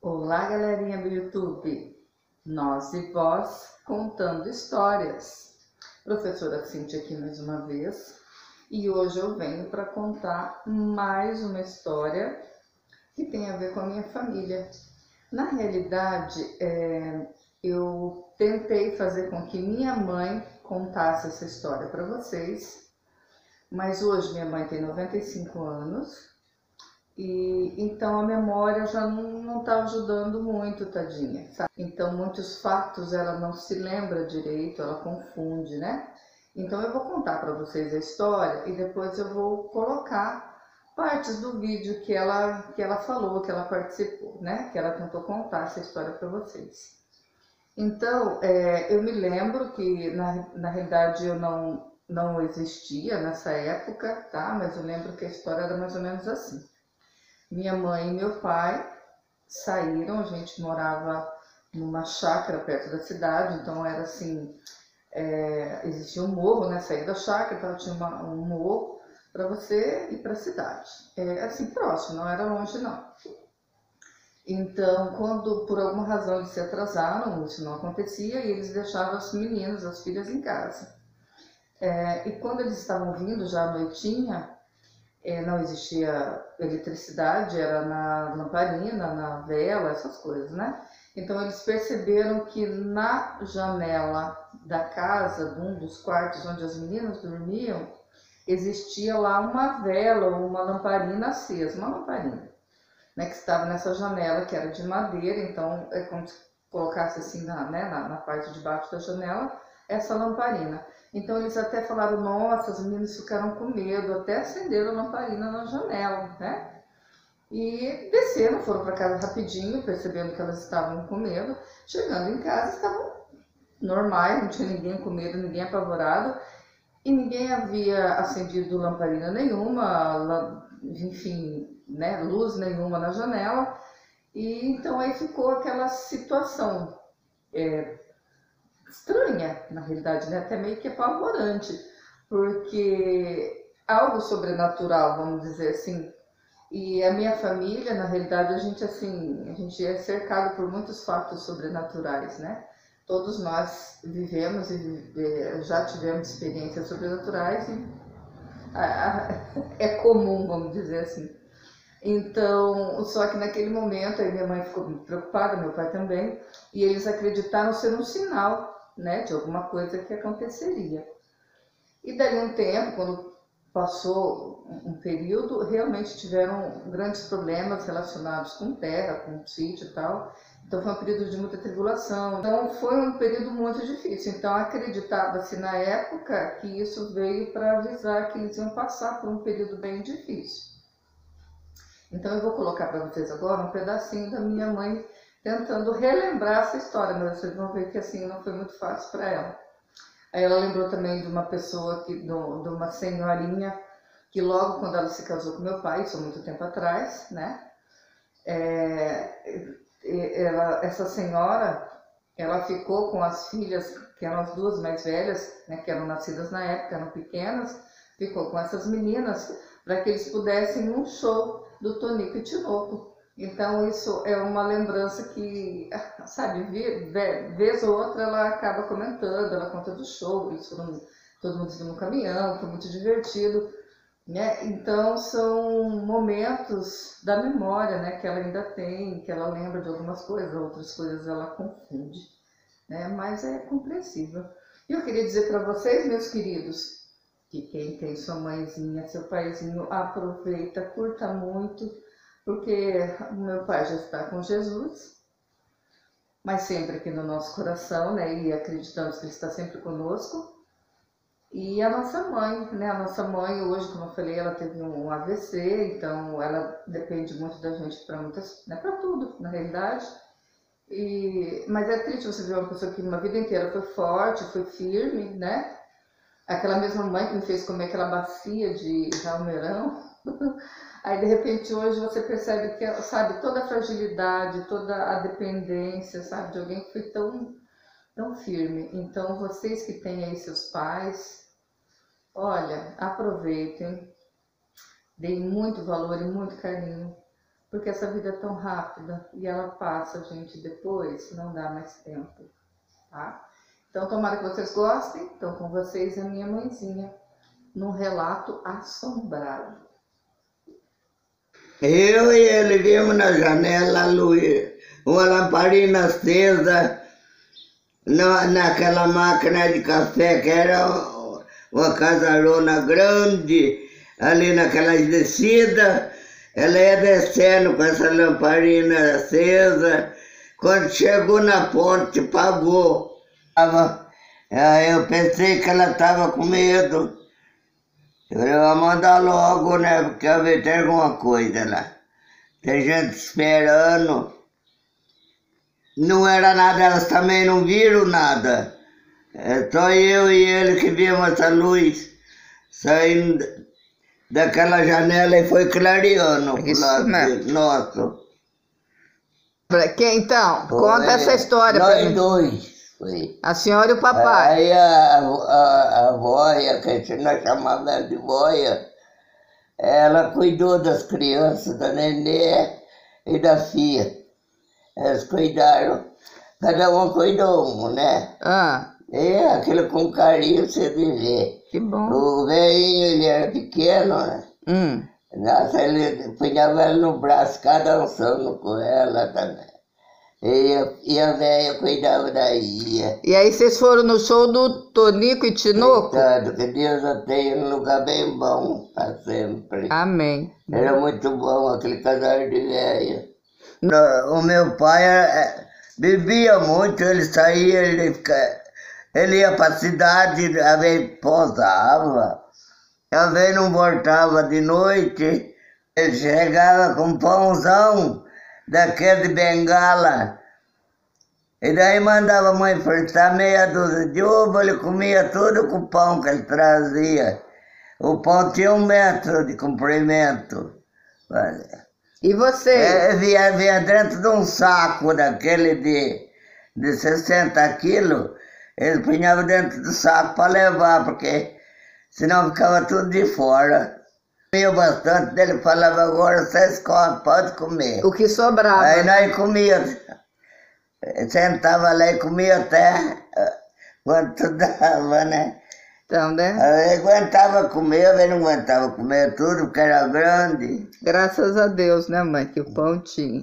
Olá, galerinha do YouTube, nós e vós contando histórias. Professora Cíntia aqui mais uma vez, e hoje eu venho para contar mais uma história que tem a ver com a minha família. Na realidade, eu tentei fazer com que minha mãe contasse essa história para vocês, mas hoje minha mãe tem 95 anos. E então a memória já não tá ajudando muito, tadinha, sabe? Então muitos fatos ela não se lembra direito, ela confunde, né? Então eu vou contar para vocês a história e depois eu vou colocar partes do vídeo que ela falou, que ela participou, né? Que ela tentou contar essa história para vocês. Então eu me lembro que na realidade eu não existia nessa época, tá? Mas eu lembro que a história era mais ou menos assim. Minha mãe e meu pai saíram, a gente morava numa chácara perto da cidade, então era assim, existia um morro, né? Sair da chácara, então tinha um morro para você ir para a cidade. Assim, próximo, não era longe não. Então, quando por alguma razão eles se atrasaram, isso não acontecia, e eles deixavam os meninos, as filhas em casa. E quando eles estavam vindo, já à noitinha, não existia eletricidade, era na lamparina, na vela, essas coisas, né? Então eles perceberam que na janela da casa, de um dos quartos onde as meninas dormiam, existia lá uma vela ou uma lamparina acesa, uma lamparina, né, que estava nessa janela que era de madeira, então é como se colocasse assim na parte de baixo da janela essa lamparina. Então eles até falaram, nossa, as meninas ficaram com medo, até acenderam a lamparina na janela, né? E desceram, foram para casa rapidinho, percebendo que elas estavam com medo. Chegando em casa, estavam normais, não tinha ninguém com medo, ninguém apavorado. E ninguém havia acendido lamparina nenhuma, enfim, né, luz nenhuma na janela. E então aí ficou aquela situação estranha, na realidade, né? Até meio que apavorante, porque algo sobrenatural, vamos dizer assim. E a minha família, na realidade, a gente é cercado por muitos fatos sobrenaturais, né? Todos nós vivemos e já tivemos experiências sobrenaturais e é comum, vamos dizer assim. Então, só que naquele momento, aí minha mãe ficou muito preocupada, meu pai também, e eles acreditaram ser um sinal, né, de alguma coisa que aconteceria. E daí um tempo, quando passou um período, realmente tiveram grandes problemas relacionados com terra, com sítio e tal. Então foi um período de muita tribulação. Então foi um período muito difícil. Então acreditava-se na época que isso veio para avisar que eles iam passar por um período bem difícil. Então eu vou colocar para vocês agora um pedacinho da minha mãe tentando relembrar essa história, mas vocês vão ver que assim não foi muito fácil para ela. Aí ela lembrou também de uma pessoa, de uma senhorinha, que logo quando ela se casou com meu pai, isso há muito tempo atrás, né? Essa senhora, ela ficou com as filhas, que eram as duas mais velhas, né, que eram nascidas na época, eram pequenas, ficou com essas meninas para que eles pudessem ir num show do Tonico e Tinoco. Então isso é uma lembrança que, sabe, vez ou outra ela acaba comentando, ela conta do show, eles foram, todo mundo viu no caminhão, foi muito divertido, né? Então são momentos da memória, né, que ela ainda tem, que ela lembra de algumas coisas, outras coisas ela confunde, né? Mas é compreensível. E eu queria dizer para vocês, meus queridos, que quem tem sua mãezinha, seu paizinho, aproveita, curta muito, porque o meu pai já está com Jesus, mas sempre aqui no nosso coração, né? E acreditamos que ele está sempre conosco. E a nossa mãe, né? A nossa mãe hoje, como eu falei, ela teve um AVC, então ela depende muito da gente para muitas, né? Para tudo, na realidade. Mas é triste você ver uma pessoa que uma vida inteira foi forte, foi firme, né? Aquela mesma mãe que me fez comer aquela bacia de almeirão. Aí de repente hoje você percebe que, sabe, toda a fragilidade, toda a dependência, sabe, de alguém que foi tão firme. Então vocês que têm aí seus pais, olha, aproveitem, deem muito valor e muito carinho, porque essa vida é tão rápida e ela passa, gente, depois, não dá mais tempo, tá? Então, tomara que vocês gostem. Então, com vocês, a minha mãezinha, num relato assombrado. Eu e ele vimos na janela a luz, uma lamparina acesa naquela máquina de café, que era uma casarona grande, ali naquela descida. Ela ia descendo com essa lamparina acesa. Quando chegou na ponte, pagou. Eu pensei que ela estava com medo. Eu ia mandar logo, né? Porque eu vi ter alguma coisa lá. Tem gente esperando. Não era nada, elas também não viram nada. É só eu e ele que vimos essa luz saindo daquela janela e foi clareando pro lado nosso. Então, conta essa história pra mim. Nós dois. Foi. A senhora e o papai. Aí a voia, que nós chamávamos ela de voia, ela cuidou das crianças, da Nenê e da filha. Elas cuidaram, cada um cuidou, né? E aquilo com carinho você vê. Que bom. O velhinho, ele era pequeno, né? Nossa, ele punhava ela no braço, cada um sono com ela também. E a velha cuidava da Ia. E aí vocês foram no show do Tonico e Tinoco? Coitado, que Deus a tenha um lugar bem bom para sempre. Amém. Era muito bom aquele casal de velha. O meu pai bebia muito, ele saía, ele ia para a cidade, às vezes pousava, às vezes não voltava de noite, ele chegava com pãozão daquele de bengala, e daí mandava a mãe fritar meia dúzia de ovo, ele comia tudo com o pão que ele trazia. O pão tinha 1 metro de comprimento. E você? Vinha dentro de um saco daquele de 60 quilos, ele punhava dentro do saco para levar, porque senão ficava tudo de fora. Comia bastante, ele falava, agora vocês comem, pode comer. O que sobrava. Aí nós comia, sentava lá e comia até quanto dava, né? Então, né? Aí aguentava comer, eu não aguentava comer tudo, porque era grande. Graças a Deus, né, mãe, que o pão tinha.